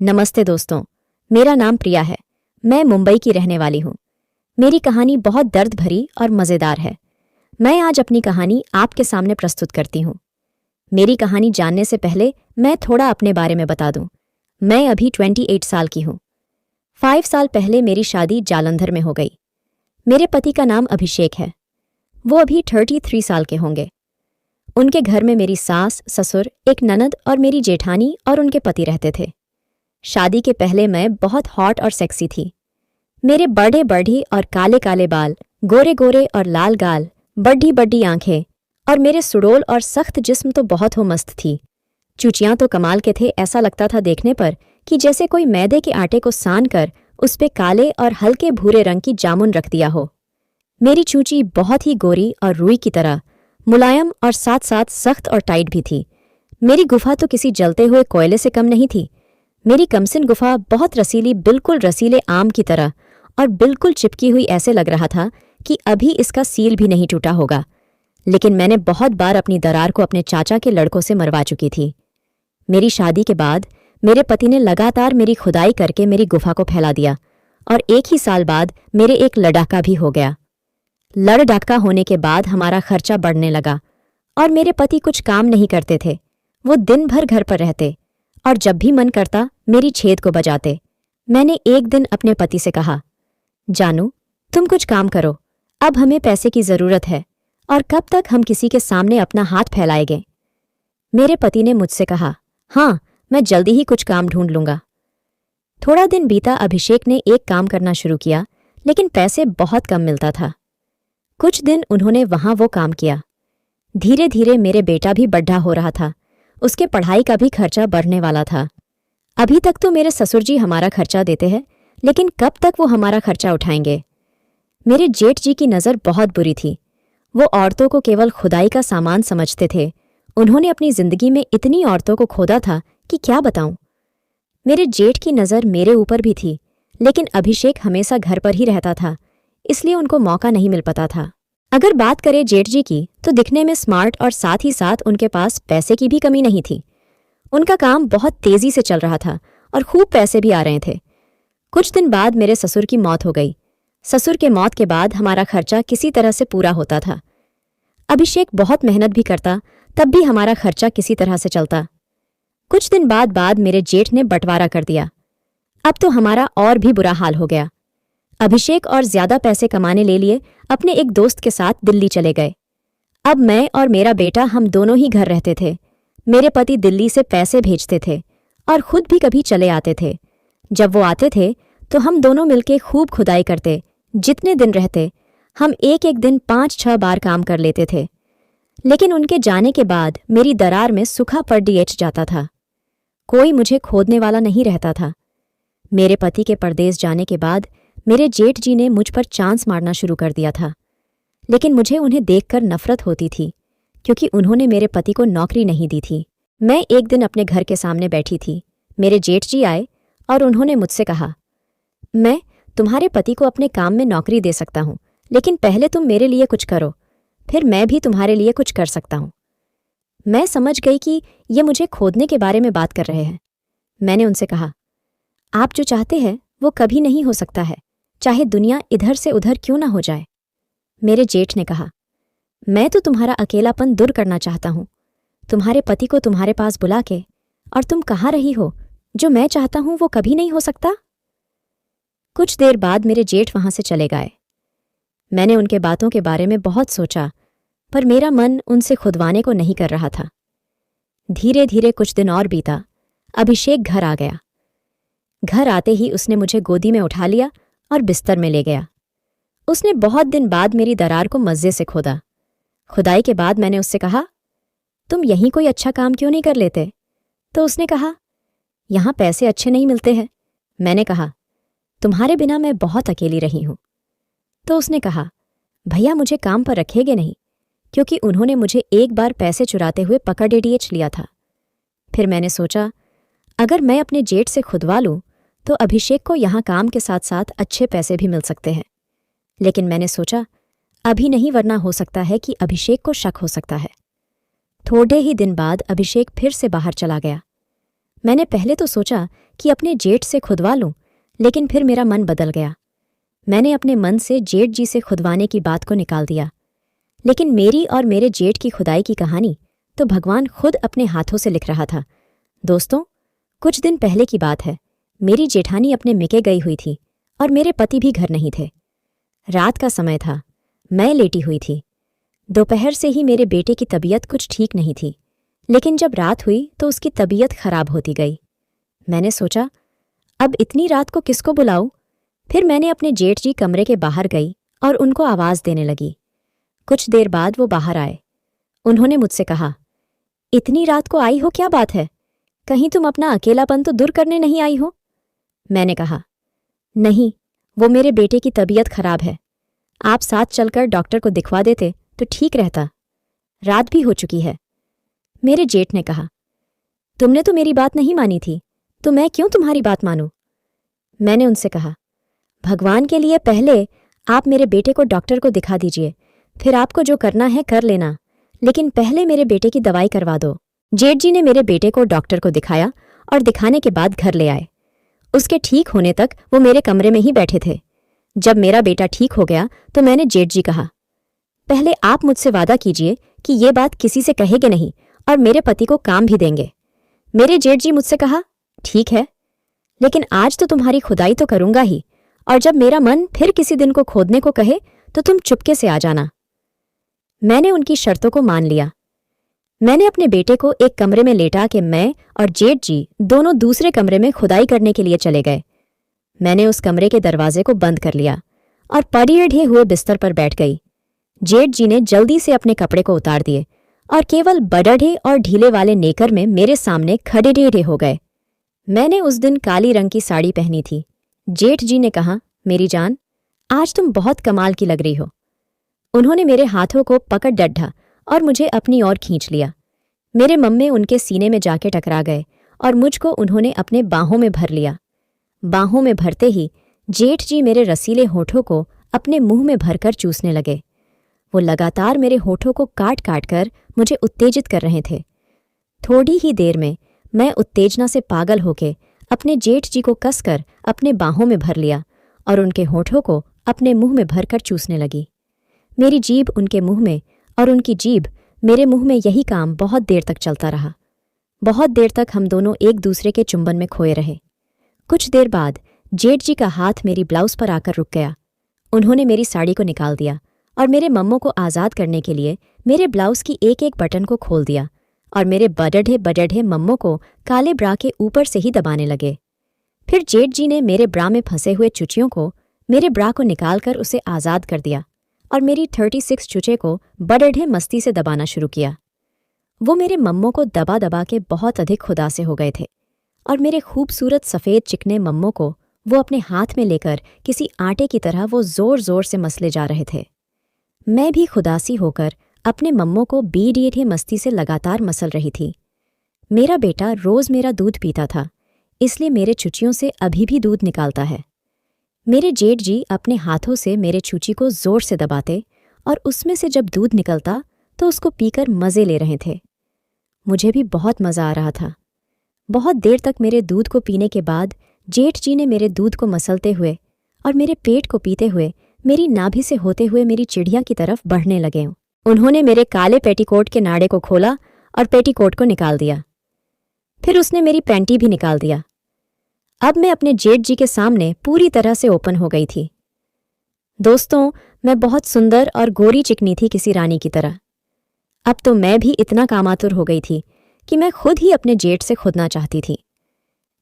नमस्ते दोस्तों, मेरा नाम प्रिया है। मैं मुंबई की रहने वाली हूँ। मेरी कहानी बहुत दर्द भरी और मज़ेदार है। मैं आज अपनी कहानी आपके सामने प्रस्तुत करती हूँ। मेरी कहानी जानने से पहले मैं थोड़ा अपने बारे में बता दूँ। मैं अभी 28 साल की हूँ। 5 साल पहले मेरी शादी जालंधर में हो गई। मेरे पति का नाम अभिषेक है। वो अभी 33 साल के होंगे। उनके घर में मेरी सास, ससुर, एक ननद और मेरी जेठानी और उनके पति रहते थे। शादी के पहले मैं बहुत हॉट और सेक्सी थी। मेरे बड़े बड़ी और काले काले बाल, गोरे गोरे और लाल गाल, बड्डी बड्डी आंखें और मेरे सुडोल और सख्त जिस्म तो बहुत हो मस्त थी। चूचियां तो कमाल के थे। ऐसा लगता था देखने पर कि जैसे कोई मैदे के आटे को सान कर उस पे काले और हल्के भूरे रंग की जामुन रख दिया हो। मेरी चूची बहुत ही गोरी और रुई की तरह मुलायम और साथ साथ सख्त और टाइट भी थी। मेरी गुफा तो किसी जलते हुए कोयले से कम नहीं थी। मेरी कमसिन गुफा बहुत रसीली, बिल्कुल रसीले आम की तरह और बिल्कुल चिपकी हुई। ऐसे लग रहा था कि अभी इसका सील भी नहीं टूटा होगा। लेकिन मैंने बहुत बार अपनी दरार को अपने चाचा के लड़कों से मरवा चुकी थी। मेरी शादी के बाद मेरे पति ने लगातार मेरी खुदाई करके मेरी गुफा को फैला दिया और एक ही साल बाद मेरे एक लड़ाका भी हो गया। लड़डाका होने के बाद हमारा खर्चा बढ़ने लगा और मेरे पति कुछ काम नहीं करते थे। वो दिन भर घर पर रहते और जब भी मन करता मेरी छेद को बजाते। मैंने एक दिन अपने पति से कहा, जानू, तुम कुछ काम करो, अब हमें पैसे की जरूरत है और कब तक हम किसी के सामने अपना हाथ फैलाएंगे। मेरे पति ने मुझसे कहा, हाँ, मैं जल्दी ही कुछ काम ढूंढ लूंगा। थोड़ा दिन बीता। अभिषेक ने एक काम करना शुरू किया, लेकिन पैसे बहुत कम मिलता था। कुछ दिन उन्होंने वहां वो काम किया। धीरे धीरे मेरे बेटा भी बड्ढा हो रहा था। उसके पढ़ाई का भी खर्चा बढ़ने वाला था। अभी तक तो मेरे ससुर जी हमारा खर्चा देते हैं, लेकिन कब तक वो हमारा खर्चा उठाएंगे। मेरे जेठ जी की नज़र बहुत बुरी थी। वो औरतों को केवल खुदाई का सामान समझते थे। उन्होंने अपनी जिंदगी में इतनी औरतों को खोदा था कि क्या बताऊं। मेरे जेठ की नज़र मेरे ऊपर भी थी, लेकिन अभिषेक हमेशा घर पर ही रहता था, इसलिए उनको मौका नहीं मिल पाता था। अगर बात करें जेठ जी की, तो दिखने में स्मार्ट और साथ ही साथ उनके पास पैसे की भी कमी नहीं थी। उनका काम बहुत तेजी से चल रहा था और खूब पैसे भी आ रहे थे। कुछ दिन बाद मेरे ससुर की मौत हो गई। ससुर के मौत के बाद हमारा खर्चा किसी तरह से पूरा होता था। अभिषेक बहुत मेहनत भी करता, तब भी हमारा खर्चा किसी तरह से चलता। कुछ दिन बाद मेरे जेठ ने बंटवारा कर दिया। अब तो हमारा और भी बुरा हाल हो गया। अभिषेक और ज्यादा पैसे कमाने ले लिए अपने एक दोस्त के साथ दिल्ली चले गए। अब मैं और मेरा बेटा हम दोनों ही घर रहते थे। मेरे पति दिल्ली से पैसे भेजते थे और खुद भी कभी चले आते थे। जब वो आते थे तो हम दोनों मिलके खूब खुदाई करते। जितने दिन रहते हम एक एक दिन 5-6 बार काम कर लेते थे। लेकिन उनके जाने के बाद मेरी दरार में सूखा पड़ जाता था। कोई मुझे खोदने वाला नहीं रहता था। मेरे पति के परदेस जाने के बाद मेरे जेठ जी ने मुझ पर चांस मारना शुरू कर दिया था। लेकिन मुझे उन्हें देखकर नफरत होती थी, क्योंकि उन्होंने मेरे पति को नौकरी नहीं दी थी। मैं एक दिन अपने घर के सामने बैठी थी। मेरे जेठ जी आए और उन्होंने मुझसे कहा, मैं तुम्हारे पति को अपने काम में नौकरी दे सकता हूँ, लेकिन पहले तुम मेरे लिए कुछ करो, फिर मैं भी तुम्हारे लिए कुछ कर सकता हूँ। मैं समझ गई कि ये मुझे खोदने के बारे में बात कर रहे हैं। मैंने उनसे कहा, आप जो चाहते हैं वो कभी नहीं हो सकता है, चाहे दुनिया इधर से उधर क्यों ना हो जाए। मेरे जेठ ने कहा, मैं तो तुम्हारा अकेलापन दूर करना चाहता हूँ। तुम्हारे पति को तुम्हारे पास बुला के, और तुम कहाँ रही हो, जो मैं चाहता हूँ वो कभी नहीं हो सकता। कुछ देर बाद मेरे जेठ वहां से चले गए। मैंने उनके बातों के बारे में बहुत सोचा, पर मेरा मन उनसे खुदवाने को नहीं कर रहा था। धीरे धीरे कुछ दिन और बीता। अभिषेक घर आ गया। घर आते ही उसने मुझे गोदी में उठा लिया और बिस्तर में ले गया। उसने बहुत दिन बाद मेरी दरार को मज़े से खोदा। खुदाई के बाद मैंने उससे कहा, तुम यहीं कोई अच्छा काम क्यों नहीं कर लेते? तो उसने कहा, यहाँ पैसे अच्छे नहीं मिलते हैं। मैंने कहा, तुम्हारे बिना मैं बहुत अकेली रही हूं। तो उसने कहा, भैया मुझे काम पर रखेंगे नहीं, क्योंकि उन्होंने मुझे एक बार पैसे चुराते हुए पकड़ DDH लिया था। फिर मैंने सोचा, अगर मैं अपने जेठ से खुदवा लूं तो अभिषेक को यहाँ काम के साथ साथ अच्छे पैसे भी मिल सकते हैं। लेकिन मैंने सोचा, अभी नहीं, वरना हो सकता है कि अभिषेक को शक हो सकता है। थोड़े ही दिन बाद अभिषेक फिर से बाहर चला गया। मैंने पहले तो सोचा कि अपने जेठ से खुदवा लूं, लेकिन फिर मेरा मन बदल गया। मैंने अपने मन से जेठ जी से खुदवाने की बात को निकाल दिया। लेकिन मेरी और मेरे जेठ की खुदाई की कहानी तो भगवान खुद अपने हाथों से लिख रहा था। दोस्तों, कुछ दिन पहले की बात है। मेरी जेठानी अपने मिके गई हुई थी और मेरे पति भी घर नहीं थे। रात का समय था। मैं लेटी हुई थी। दोपहर से ही मेरे बेटे की तबीयत कुछ ठीक नहीं थी, लेकिन जब रात हुई तो उसकी तबीयत खराब होती गई। मैंने सोचा, अब इतनी रात को किसको बुलाऊं? फिर मैंने अपने जेठ जी कमरे के बाहर गई और उनको आवाज़ देने लगी। कुछ देर बाद वो बाहर आए। उन्होंने मुझसे कहा, इतनी रात को आई हो, क्या बात है? कहीं तुम अपना अकेलापन तो दूर करने नहीं आई हो? मैंने कहा, नहीं, वो मेरे बेटे की तबीयत खराब है। आप साथ चलकर डॉक्टर को दिखवा देते तो ठीक रहता। रात भी हो चुकी है। मेरे जेठ ने कहा, तुमने तो मेरी बात नहीं मानी थी, तो मैं क्यों तुम्हारी बात मानूं? मैंने उनसे कहा, भगवान के लिए पहले आप मेरे बेटे को डॉक्टर को दिखा दीजिए, फिर आपको जो करना है कर लेना, लेकिन पहले मेरे बेटे की दवाई करवा दो। जेठ जी ने मेरे बेटे को डॉक्टर को दिखाया और दिखाने के बाद घर ले आए। उसके ठीक होने तक वो मेरे कमरे में ही बैठे थे। जब मेरा बेटा ठीक हो गया तो मैंने जेठ जी कहा, पहले आप मुझसे वादा कीजिए कि ये बात किसी से कहेंगे नहीं और मेरे पति को काम भी देंगे। मेरे जेठ जी मुझसे कहा, ठीक है, लेकिन आज तो तुम्हारी खुदाई तो करूंगा ही, और जब मेरा मन फिर किसी दिन को खोदने को कहे तो तुम चुपके से आ जाना। मैंने उनकी शर्तों को मान लिया। मैंने अपने बेटे को एक कमरे में लेटा के मैं और जेठ जी दोनों दूसरे कमरे में खुदाई करने के लिए चले गए। मैंने उस कमरे के दरवाजे को बंद कर लिया और पड़ी ढे हुए बिस्तर पर बैठ गई। जेठ जी ने जल्दी से अपने कपड़े को उतार दिए और केवल बडढ़े और ढीले वाले नेकर में मेरे सामने खड़े ढेढ़े हो गए। मैंने उस दिन काली रंग की साड़ी पहनी थी। जेठ जी ने कहा, मेरी जान, आज तुम बहुत कमाल की लग रही हो। उन्होंने मेरे हाथों को पकड़ डढ़ा और मुझे अपनी ओर खींच लिया। मेरे मम्मे उनके सीने में जाके टकरा गए और मुझको उन्होंने अपने बाहों में भर लिया। बाहों में भरते ही जेठ जी मेरे रसीले होठों को अपने मुंह में भरकर चूसने लगे। वो लगातार मेरे होठों को काट काट कर मुझे उत्तेजित कर रहे थे। थोड़ी ही देर में मैं उत्तेजना से पागल होके अपने जेठ जी को कसकर अपने बाहों में भर लिया और उनके होठों को अपने मुंह में भरकर चूसने लगी। मेरी जीभ उनके मुंह में और उनकी जीभ मेरे मुंह में, यही काम बहुत देर तक चलता रहा। बहुत देर तक हम दोनों एक दूसरे के चुंबन में खोए रहे। कुछ देर बाद जेठ जी का हाथ मेरी ब्लाउज पर आकर रुक गया। उन्होंने मेरी साड़ी को निकाल दिया और मेरे मम्मों को आज़ाद करने के लिए मेरे ब्लाउज की एक एक बटन को खोल दिया और मेरे बडढ़े बडढ़े मम्मों को काले ब्रा के ऊपर से ही दबाने लगे। फिर जेठ जी ने मेरे ब्रा में फंसे हुए चुचियों को, मेरे ब्रा को निकालकर उसे आज़ाद कर दिया और मेरी 36 चुचे को बडढ़े मस्ती से दबाना शुरू किया। वो मेरे मम्मों को दबा दबा के बहुत अधिक खुदा से हो गए थे और मेरे खूबसूरत सफ़ेद चिकने मम्मों को वो अपने हाथ में लेकर किसी आटे की तरह वो जोर जोर से मसले जा रहे थे। मैं भी खुदासी होकर अपने मम्मों को बीढ़े मस्ती से लगातार मसल रही थी। मेरा बेटा रोज़ मेरा दूध पीता था, इसलिए मेरे चुचियों से अभी भी दूध निकालता है। मेरे जेठ जी अपने हाथों से मेरे चूची को जोर से दबाते और उसमें से जब दूध निकलता तो उसको पीकर मज़े ले रहे थे। मुझे भी बहुत मज़ा आ रहा था। बहुत देर तक मेरे दूध को पीने के बाद जेठ जी ने मेरे दूध को मसलते हुए और मेरे पेट को पीते हुए मेरी नाभि से होते हुए मेरी चिड़िया की तरफ बढ़ने लगे। उन्होंने मेरे काले पेटीकोट के नाड़े को खोला और पेटीकोट को निकाल दिया। फिर उसने मेरी पैंटी भी निकाल दिया। अब मैं अपने जेठ जी के सामने पूरी तरह से ओपन हो गई थी। दोस्तों, मैं बहुत सुंदर और गोरी चिकनी थी, किसी रानी की तरह। अब तो मैं भी इतना कामातुर हो गई थी कि मैं खुद ही अपने जेठ से खुदना चाहती थी।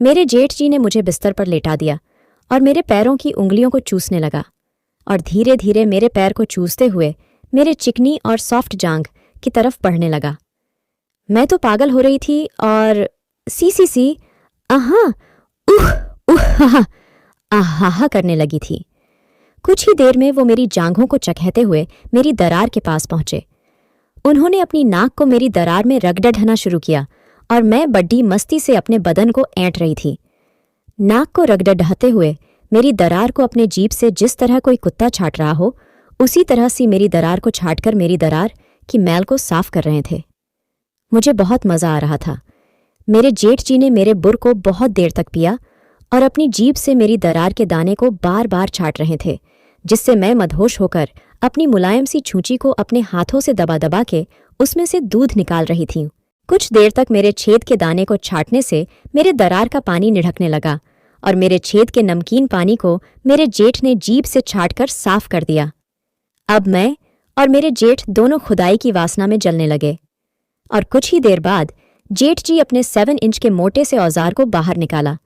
मेरे जेठ जी ने मुझे बिस्तर पर लेटा दिया और मेरे पैरों की उंगलियों को चूसने लगा और धीरे धीरे मेरे पैर को चूसते हुए मेरे चिकनी और सॉफ्ट जांघ की तरफ बढ़ने लगा। मैं तो पागल हो रही थी और सी आहा उह उह आहा करने लगी थी। कुछ ही देर में वो मेरी जांघों को चखेते हुए मेरी दरार के पास पहुंचे। उन्होंने अपनी नाक को मेरी दरार में रगड़ना शुरू किया और मैं बड्डी मस्ती से अपने बदन को ऐंठ रही थी। नाक को रगड़ते हुए मेरी दरार को अपने जीभ से जिस तरह कोई कुत्ता छाट रहा हो, उसी तरह से मेरी दरार को छाटकर मेरी दरार की मैल को साफ कर रहे थे। मुझे बहुत मज़ा आ रहा था। मेरे जेठ जी ने मेरे बुर को बहुत देर तक पिया और अपनी जीभ से मेरी दरार के दाने को बार बार छाट रहे थे, जिससे मैं मदहोश होकर अपनी मुलायम सी छूंची को अपने हाथों से दबा दबा के उसमें से दूध निकाल रही थी। कुछ देर तक मेरे छेद के दाने को छाटने से मेरे दरार का पानी निढकने लगा और मेरे छेद के नमकीन पानी को मेरे जेठ ने जीभ से छाटकर साफ कर दिया। अब मैं और मेरे जेठ दोनों खुदाई की वासना में जलने लगे और कुछ ही देर बाद जेठ जी अपने 7 इंच के मोटे से औजार को बाहर निकाला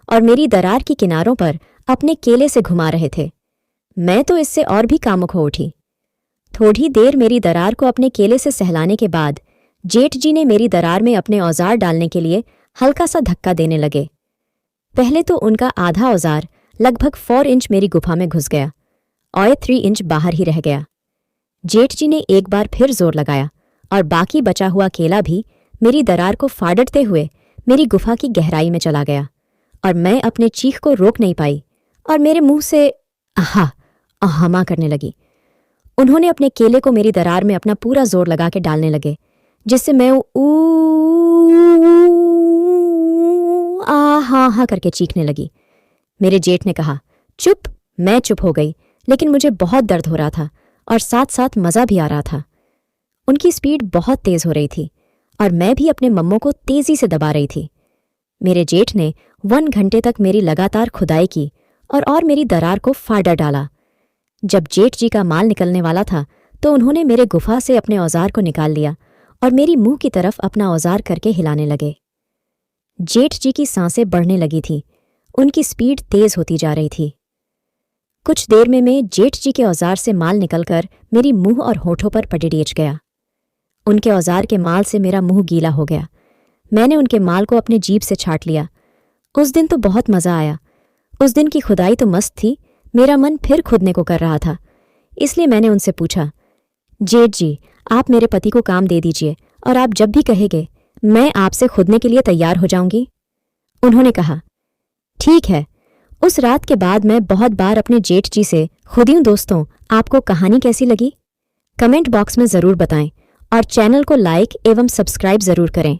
और मेरी दरार की किनारों पर अपने केले से घुमा रहे थे। मैं तो इससे और भी कामुक हो उठी। थोड़ी देर मेरी दरार को अपने केले से सहलाने के बाद जेठ जी ने मेरी दरार में अपने औजार डालने के लिए हल्का सा धक्का देने लगे। पहले तो उनका आधा औजार लगभग 4 इंच मेरी गुफा में घुस गया और 3 इंच बाहर ही रह गया। जेठ जी ने एक बार फिर जोर लगाया और बाकी बचा हुआ केला भी मेरी दरार को फाड़ते हुए मेरी गुफा की गहराई में चला गया और मैं अपने चीख को रोक नहीं पाई और मेरे मुंह से आहा आहमा करने लगी। उन्होंने अपने केले को मेरी दरार में अपना पूरा जोर लगा के डालने लगे, जिससे मैं आहा करके चीखने लगी। मेरे जेठ ने कहा, चुप। मैं चुप हो गई, लेकिन मुझे बहुत दर्द हो रहा था और साथ साथ मज़ा भी आ रहा था। उनकी स्पीड बहुत तेज़ हो रही थी और मैं भी अपने मम्मों को तेज़ी से दबा रही थी। मेरे जेठ ने 1 घंटे तक मेरी लगातार खुदाई की और मेरी दरार को फाड़ा डाला। जब जेठ जी का माल निकलने वाला था तो उन्होंने मेरे गुफा से अपने औजार को निकाल लिया और मेरी मुंह की तरफ अपना औजार करके हिलाने लगे। जेठ जी की सांसें बढ़ने लगी थीं, उनकी स्पीड तेज होती जा रही थी। कुछ देर में मैं जेठ जी के औजार से माल निकलकर मेरी मुंह और होठों पर पटिडेच गया। उनके औजार के माल से मेरा मुंह गीला हो गया। मैंने उनके माल को अपने जीभ से छाट लिया। उस दिन तो बहुत मज़ा आया। उस दिन की खुदाई तो मस्त थी। मेरा मन फिर खुदने को कर रहा था, इसलिए मैंने उनसे पूछा, जेठ जी, आप मेरे पति को काम दे दीजिए और आप जब भी कहेंगे मैं आपसे खुदने के लिए तैयार हो जाऊंगी। उन्होंने कहा, ठीक है। उस रात के बाद मैं बहुत बार अपने जेठ जी से खुदी हूं। दोस्तों, आपको कहानी कैसी लगी? कमेंट बॉक्स में ज़रूर बताएं और चैनल को लाइक एवं सब्सक्राइब ज़रूर करें।